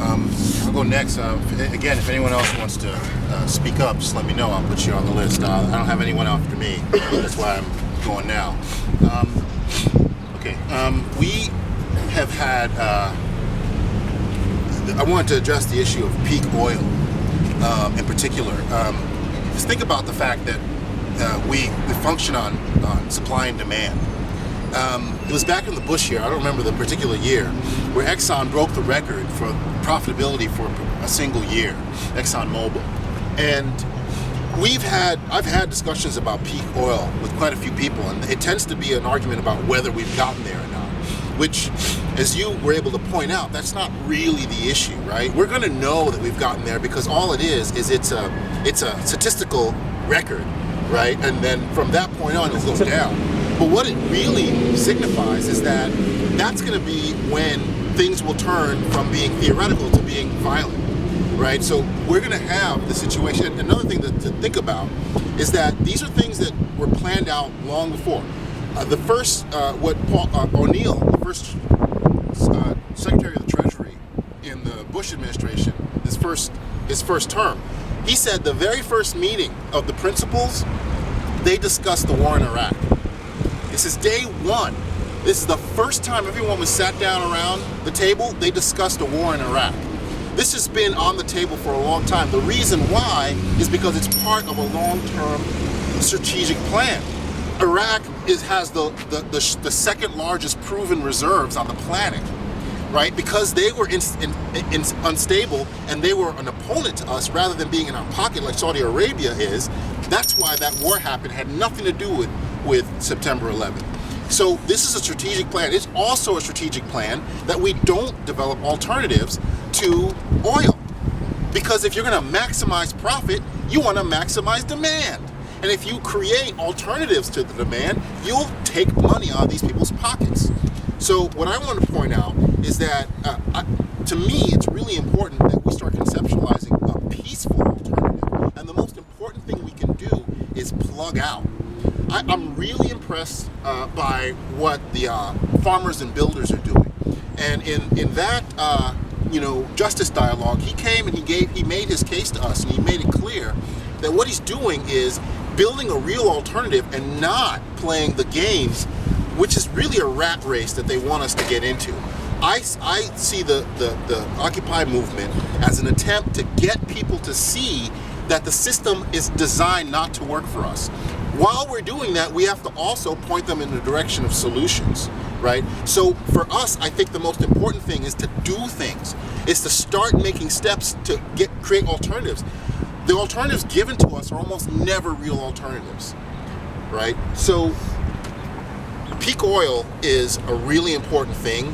I'll go next. Again, if anyone else wants to speak up, just let me know. I'll put you on the list. I don't have anyone after me. That's why I'm going now. Okay. We have had. I wanted to address the issue of peak oil in particular. Just think about the fact that we function on supply and demand. It was back in the Bush year, I don't remember the particular year, where Exxon broke the record for profitability for a single year, ExxonMobil. And I've had discussions about peak oil with quite a few people, and it tends to be an argument about whether we've gotten there or not, which, as you were able to point out, that's not really the issue, right? We're going to know that we've gotten there because all it is it's a statistical record, right? And then from that point on, it'll go down. But what it really signifies is that that's going to be when things will turn from being theoretical to being violent, right? So we're going to have the situation. Another thing to think about is that these are things that were planned out long before. The first, O'Neill, the first Secretary of the Treasury in the Bush administration, his first term, he said the very first meeting of the principals, they discussed the war in Iraq. This is day one. This is the first time everyone was sat down around the table. They discussed a war in Iraq. This has been on the table for a long time. The reason why is because it's part of a long-term strategic plan. Iraq has the second largest proven reserves on the planet, right? Because they were unstable and they were an opponent to us rather than being in our pocket like Saudi Arabia is. That's why that war happened. It had nothing to do with September 11th. So this is a strategic plan. It's also a strategic plan that we don't develop alternatives to oil. Because if you're going to maximize profit, you want to maximize demand. And if you create alternatives to the demand, you'll take money out of these people's pockets. So what I want to point out is that, to me, it's really important that we start conceptualizing a peaceful alternative. And the most important thing we can do is plug out. I'm really impressed by what the farmers and builders are doing. And in that justice dialogue, he came and he made his case to us, and he made it clear that what he's doing is building a real alternative and not playing the games, which is really a rat race that they want us to get into. I see the Occupy movement as an attempt to get people to see that the system is designed not to work for us. While we're doing that, we have to also point them in the direction of solutions, right? So for us, I think the most important thing is to do things, is to start making steps to create alternatives. The alternatives given to us are almost never real alternatives, right? So peak oil is a really important thing.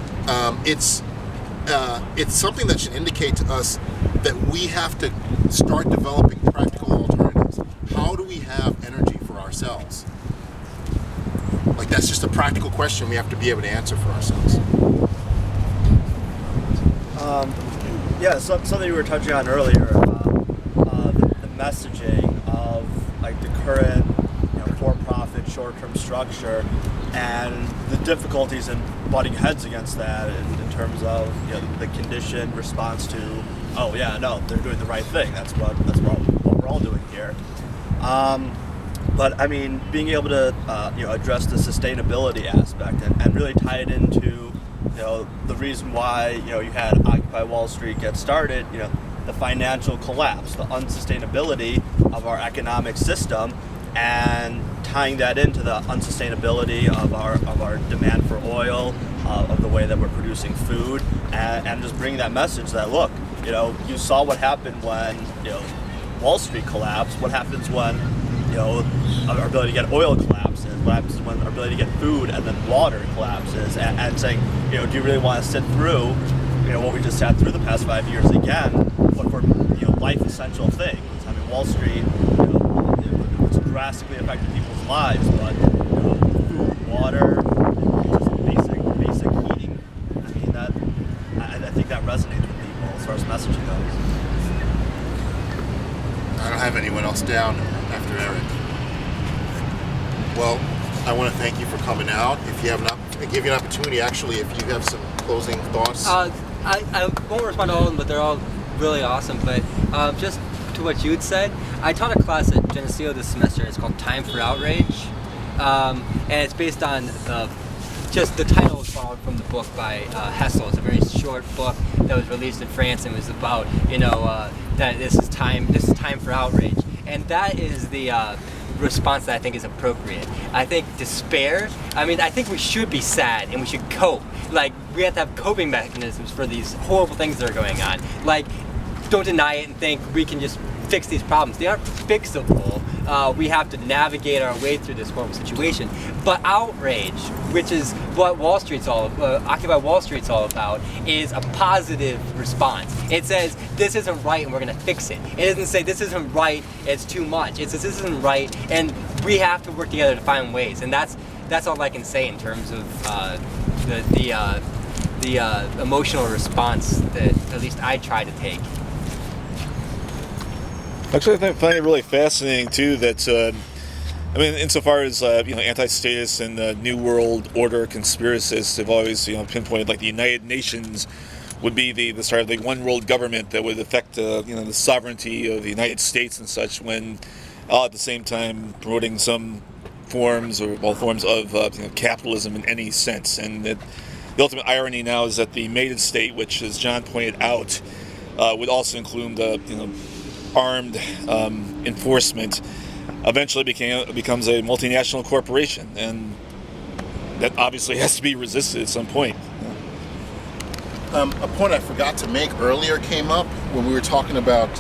It's something that should indicate to us that we have to start developing practical alternatives. How do we have energy for ourselves? Like, that's just a practical question we have to be able to answer for ourselves. Something you were touching on earlier, the messaging of like the current for-profit short-term structure and the difficulties in butting heads against that in terms of the conditioned response to, oh yeah, no, they're doing the right thing. That's what we're all doing here. But I mean, being able to address the sustainability aspect and really tie it into the reason why you had Occupy Wall Street get started, the financial collapse, the unsustainability of our economic system, and tying that into the unsustainability of our demand for oil, of the way that we're producing food, and just bringing that message that, look, you saw what happened when Wall Street collapsed. What happens when our ability to get oil collapses? What happens when our ability to get food and then water collapses? And saying, do you really want to sit through what we just sat through the past 5 years again, but for life essential things? I mean, Wall Street, it's drastically affected people's lives, but food, water, just basic heating. I mean, I think that resonates with people as far as messaging goes. I don't have anyone else down after Eric. Well, I want to thank you for coming out. If you have give you an opportunity, actually, if you have some closing thoughts. I won't respond to all of them, but they're all really awesome. But just to what you'd said, I taught a class at Geneseo this semester. It's called Time for Outrage, and it's based on just the title is borrowed from the book by Hessel. It's a very short book that was released in France and was about that this is time for outrage, and that is the response that I think is appropriate. I think despair. I mean, I think we should be sad and we should cope. Like, we have to have coping mechanisms for these horrible things that are going on. Like, don't deny it and think we can just fix these problems. They aren't fixable. We have to navigate our way through this horrible situation. But outrage, which is what Occupy Wall Street's all about, is a positive response. It says, this isn't right and we're gonna fix it. It doesn't say, this isn't right, it's too much. It says, this isn't right and we have to work together to find ways. And that's all I can say in terms of the emotional response that at least I try to take. Actually, I find it really fascinating too that I mean, insofar as anti-status and New World Order conspiracists have always pinpointed like the United Nations would be the sort of the one world government that would affect the sovereignty of the United States and such, when all at the same time promoting some forms or all forms of capitalism in any sense. And that the ultimate irony now is that the mated state, which, as John pointed out, would also include armed enforcement, eventually becomes a multinational corporation, and that obviously has to be resisted at some point. A point I forgot to make earlier came up when we were talking about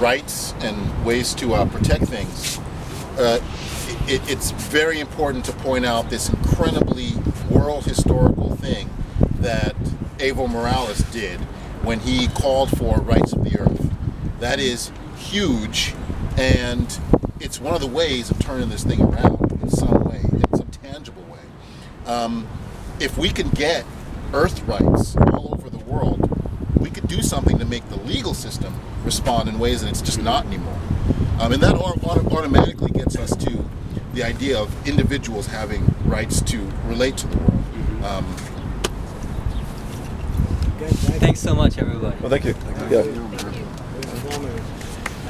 rights and ways to protect things. It's very important to point out this incredibly world historical thing that Evo Morales did when he called for rights of the earth. That is huge, and it's one of the ways of turning this thing around in some way, in some tangible way. If we can get earth rights all over the world, we could do something to make the legal system respond in ways that it's just not anymore. And that automatically gets us to the idea of individuals having rights to relate to the world. Thanks so much, everybody. Well, thank you. Yeah.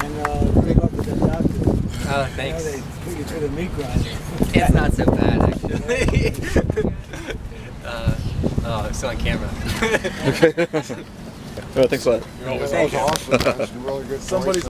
And big up to the doctor. Oh, thanks. They put you through the meat grinder. It's not so bad, actually. Oh, it's still on camera. Okay. Well, thanks a lot. That was awesome. That's really good. Somebody's